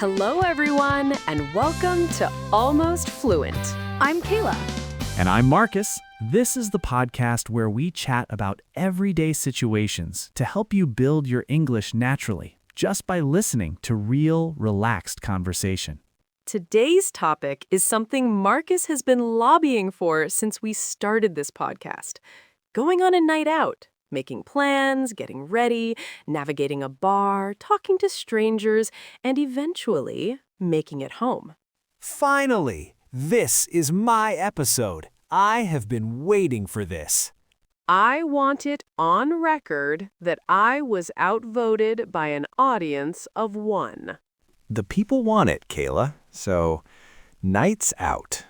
Hello, everyone, and welcome to Almost Fluent. I'm Kayla. And I'm Marcus. This is the podcast where we chat about everyday situations to help you build your English naturally, just by listening to real, relaxed conversation. Today's topic is something Marcus has been lobbying for since we started this podcast. Going on a night out, making plans, getting ready, navigating a bar, talking to strangers, and eventually making it home. Finally, this is my episode. I have been waiting for this. I want it on record that I was outvoted by an audience of one. The people want it, Kayla. So, nights out.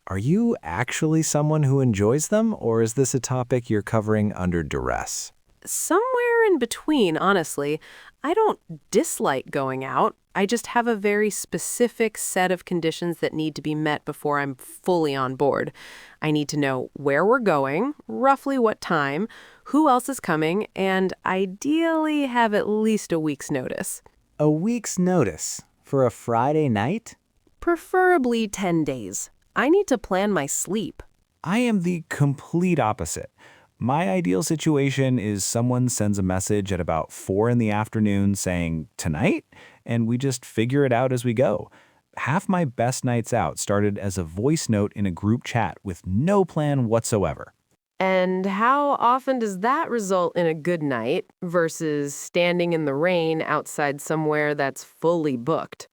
Are you actually someone who enjoys them, or is this a topic you're covering under duress? Somewhere in between, honestly. I don't dislike going out. I just have a very specific set of conditions that need to be met before I'm fully on board. I need to know where we're going, roughly what time, who else is coming, and ideally have at least a week's notice. A week's notice for a Friday night? Preferably 10 days. I need to plan my sleep. I am the complete opposite. My ideal situation is someone sends a message at about 4 in the afternoon saying, "Tonight?" and we just figure it out as we go. Half my best nights out started as a voice note in a group chat with no plan whatsoever. And how often does that result in a good night versus standing in the rain outside somewhere that's fully booked?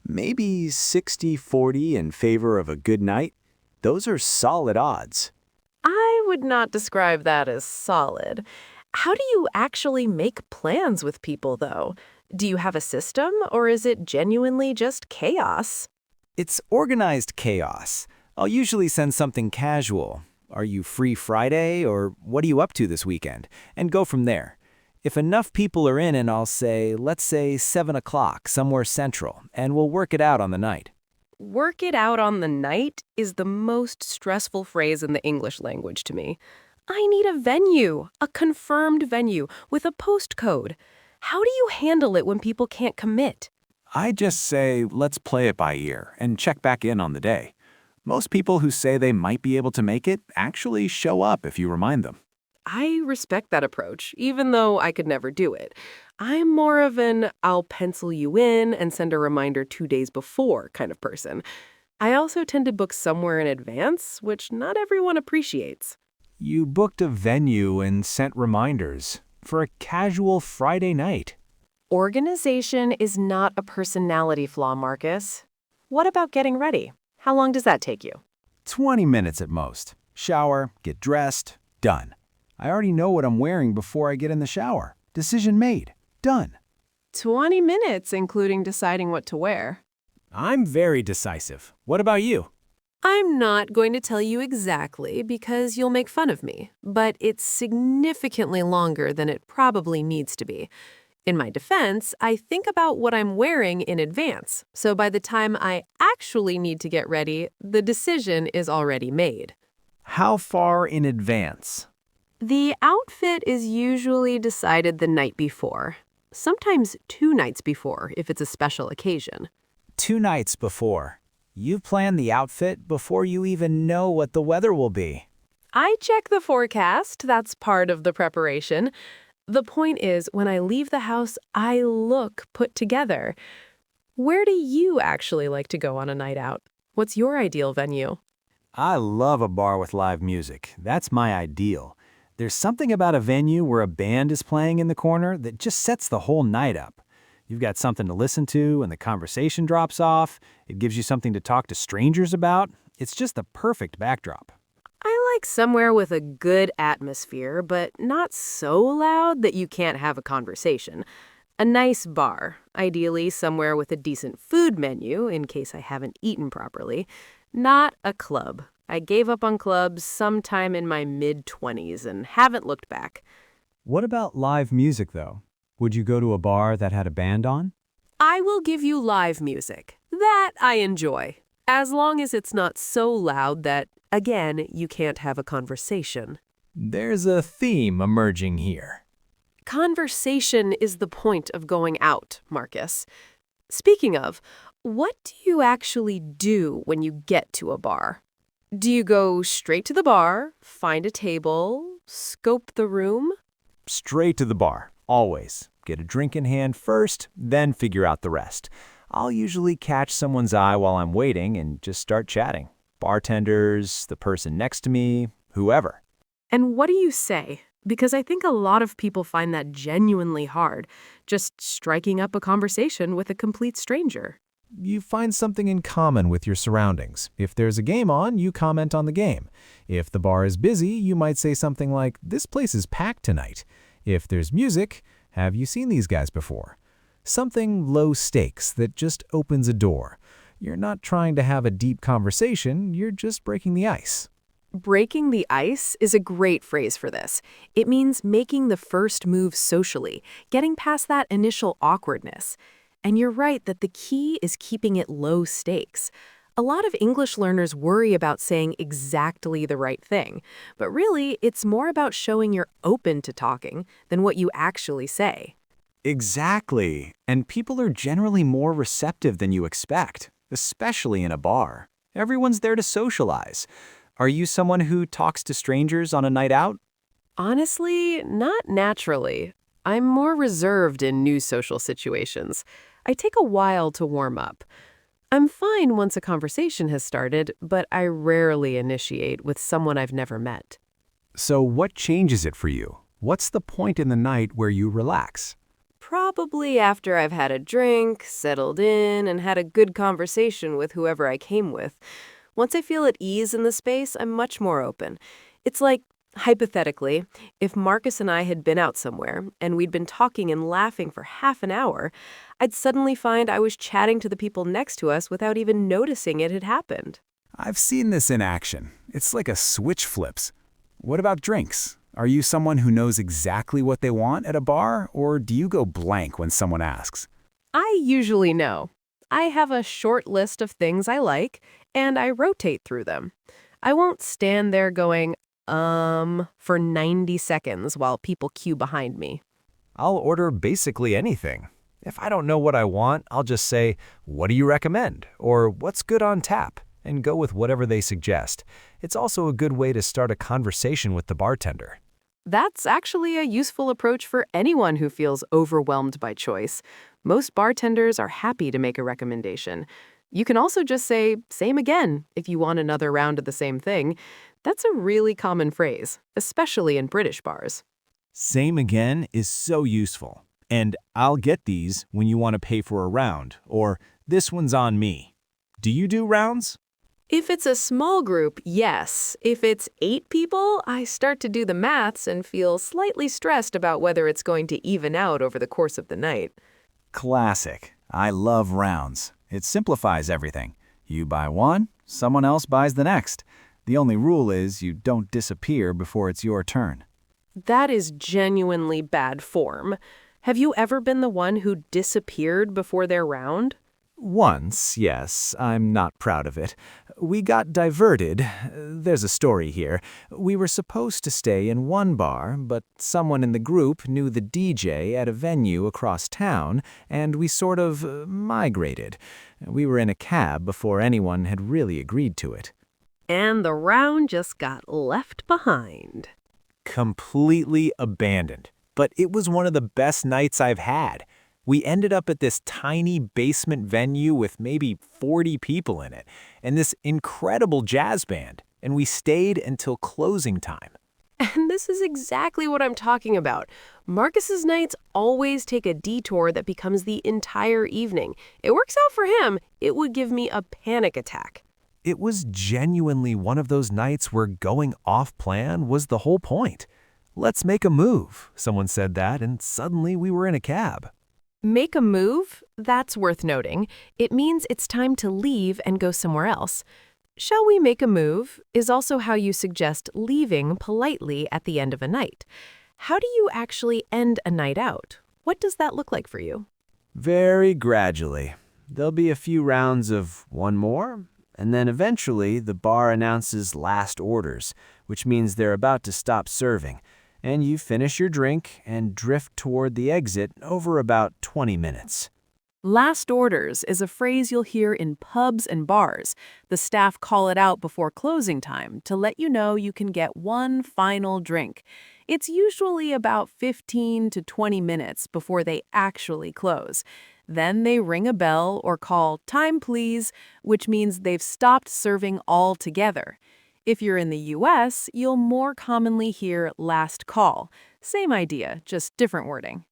Maybe 60-40 in favor of a good night. Those are solid odds. I would not describe that as solid. How do you actually make plans with people, though? Do you have a system, or is it genuinely just chaos? It's organized chaos. I'll usually send something casual. Are you free Friday, or what are you up to this weekend? And go from there. If enough people are in, and I'll say, let's say 7 o'clock, somewhere central, and we'll work it out on the night. Work it out on the night is the most stressful phrase in the English language to me. I need a venue, a confirmed venue, with a postcode. How do you handle it when people can't commit? I just say, let's play it by ear, and check back in on the day. Most people who say they might be able to make it actually show up if you remind them. I respect that approach, even though I could never do it. I'm more of an I'll pencil you in and send a reminder 2 days before kind of person. I also tend to book somewhere in advance, which not everyone appreciates. You booked a venue and sent reminders for a casual Friday night. Organization is not a personality flaw, Marcus. What about getting ready? How long does that take you? 20 minutes at most. Shower, get dressed, done. I already know what I'm wearing before I get in the shower. Decision made. Done. 20 minutes, including deciding what to wear. I'm very decisive. What about you? I'm not going to tell you exactly because you'll make fun of me, but it's significantly longer than it probably needs to be. In my defense, I think about what I'm wearing in advance, so by the time I actually need to get ready, the decision is already made. How far in advance? The outfit is usually decided the night before, sometimes 2 nights before if it's a special occasion. 2 nights before. You plan the outfit before you even know what the weather will be. I check the forecast, that's part of the preparation. The point is, when I leave the house, I look put together. Where do you actually like to go on a night out? What's your ideal venue? I love a bar with live music. That's my ideal. There's something about a venue where a band is playing in the corner that just sets the whole night up. You've got something to listen to and the conversation drops off. It gives you something to talk to strangers about. It's just the perfect backdrop. I like somewhere with a good atmosphere, but not so loud that you can't have a conversation. A nice bar, ideally somewhere with a decent food menu in case I haven't eaten properly. Not a club. I gave up on clubs sometime in my mid-20s and haven't looked back. What about live music, though? Would you go to a bar that had a band on? I will give you live music. That I enjoy, as long as it's not so loud that, again, you can't have a conversation. There's a theme emerging here. Conversation is the point of going out, Marcus. Speaking of, what do you actually do when you get to a bar? Do you go straight to the bar, find a table, scope the room? Straight to the bar, always. Get a drink in hand first, then figure out the rest. I'll usually catch someone's eye while I'm waiting and just start chatting. Bartenders, the person next to me, whoever. And what do you say? Because I think a lot of people find that genuinely hard, just striking up a conversation with a complete stranger. You find something in common with your surroundings. If there's a game on, you comment on the game. If the bar is busy, you might say something like, "This place is packed tonight." If there's music, "Have you seen these guys before?" Something low stakes that just opens a door. You're not trying to have a deep conversation, you're just breaking the ice. Breaking the ice is a great phrase for this. It means making the first move socially, getting past that initial awkwardness. And you're right that the key is keeping it low stakes. A lot of English learners worry about saying exactly the right thing, but really, it's more about showing you're open to talking than what you actually say. Exactly. And people are generally more receptive than you expect, especially in a bar. Everyone's there to socialize. Are you someone who talks to strangers on a night out? Honestly, not naturally. I'm more reserved in new social situations. I take a while to warm up. I'm fine once a conversation has started, but I rarely initiate with someone I've never met. So what changes it for you? What's the point in the night where you relax? Probably after I've had a drink, settled in, and had a good conversation with whoever I came with. Once I feel at ease in the space, I'm much more open. It's like, hypothetically, if Marcus and I had been out somewhere and we'd been talking and laughing for half an hour, I'd suddenly find I was chatting to the people next to us without even noticing it had happened. I've seen this in action. It's like a switch flips. What about drinks? Are you someone who knows exactly what they want at a bar, or do you go blank when someone asks? I usually know. I have a short list of things I like, and I rotate through them. I won't stand there going, for 90 seconds while people queue behind me. I'll order basically anything. If I don't know what I want, I'll just say, "What do you recommend?" or "What's good on tap?" and go with whatever they suggest. It's also a good way to start a conversation with the bartender. That's actually a useful approach for anyone who feels overwhelmed by choice. Most bartenders are happy to make a recommendation. You can also just say, "Same again," if you want another round of the same thing. That's a really common phrase, especially in British bars. Same again is so useful. And "I'll get these" when you want to pay for a round, or "This one's on me." Do you do rounds? If it's a small group, yes. If it's 8 people, I start to do the maths and feel slightly stressed about whether it's going to even out over the course of the night. Classic. I love rounds. It simplifies everything. You buy one, someone else buys the next. The only rule is you don't disappear before it's your turn. That is genuinely bad form. Have you ever been the one who disappeared before their round? Once, yes. I'm not proud of it. We got diverted. There's a story here. We were supposed to stay in one bar, but someone in the group knew the DJ at a venue across town, and we sort of migrated. We were in a cab before anyone had really agreed to it. And the round just got left behind. Completely abandoned. But it was one of the best nights I've had. We ended up at this tiny basement venue with maybe 40 people in it, and this incredible jazz band, and we stayed until closing time. And this is exactly what I'm talking about. Marcus's nights always take a detour that becomes the entire evening. It works out for him. It would give me a panic attack. It was genuinely one of those nights where going off plan was the whole point. "Let's make a move," someone said that, and suddenly we were in a cab. Make a move? That's worth noting. It means it's time to leave and go somewhere else. Shall we make a move is also how you suggest leaving politely at the end of a night. How do you actually end a night out? What does that look like for you? Very gradually. There'll be a few rounds of one more, and then eventually the bar announces last orders, which means they're about to stop serving, and you finish your drink and drift toward the exit over about 20 minutes. Last orders is a phrase you'll hear in pubs and bars. The staff call it out before closing time to let you know you can get one final drink. It's usually about 15 to 20 minutes before they actually close. Then they ring a bell or call "time please," which means they've stopped serving altogether. If you're in the US, you'll more commonly hear "last call." Same idea, just different wording.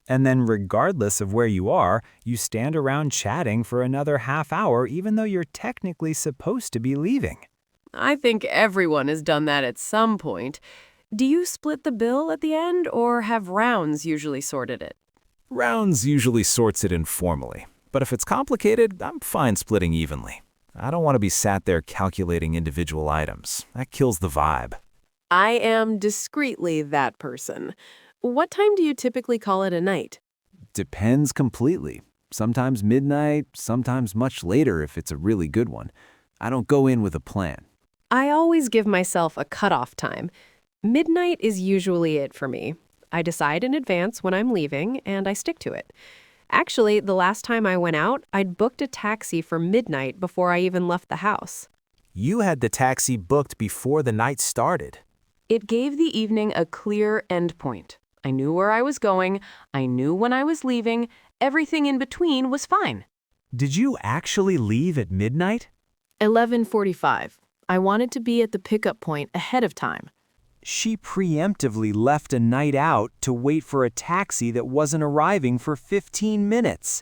And then regardless of where you are, you stand around chatting for another half hour even though you're technically supposed to be leaving. I think everyone has done that at some point. Do you split the bill at the end, or have rounds usually sorted it? Rounds usually sorts it informally, but if it's complicated, I'm fine splitting evenly. I don't want to be sat there calculating individual items. That kills the vibe. I am discreetly that person. What time do you typically call it a night? Depends completely. Sometimes midnight, sometimes much later if it's a really good one. I don't go in with a plan. I always give myself a cutoff time. Midnight is usually it for me. I decide in advance when I'm leaving, and I stick to it. Actually, the last time I went out, I'd booked a taxi for midnight before I even left the house. You had the taxi booked before the night started. It gave the evening a clear endpoint. I knew where I was going, I knew when I was leaving, everything in between was fine. Did you actually leave at midnight? 11:45. I wanted to be at the pickup point ahead of time. She preemptively left a night out to wait for a taxi that wasn't arriving for 15 minutes.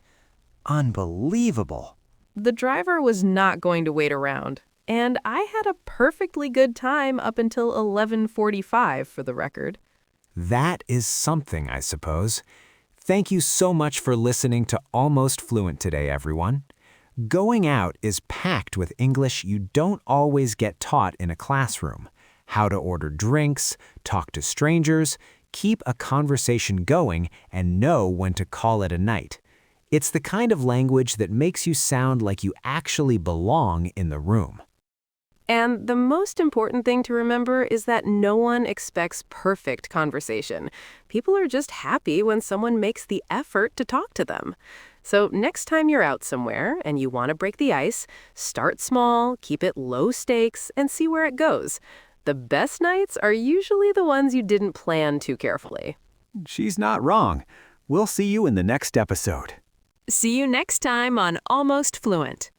Unbelievable. The driver was not going to wait around, and I had a perfectly good time up until 11:45 for the record. That is something, I suppose. Thank you so much for listening to Almost Fluent today, everyone. Going out is packed with English you don't always get taught in a classroom. How to order drinks, talk to strangers, keep a conversation going, and know when to call it a night. It's the kind of language that makes you sound like you actually belong in the room. And the most important thing to remember is that no one expects perfect conversation. People are just happy when someone makes the effort to talk to them. So next time you're out somewhere and you want to break the ice, start small, keep it low stakes, and see where it goes. The best nights are usually the ones you didn't plan too carefully. She's not wrong. We'll see you in the next episode. See you next time on Almost Fluent.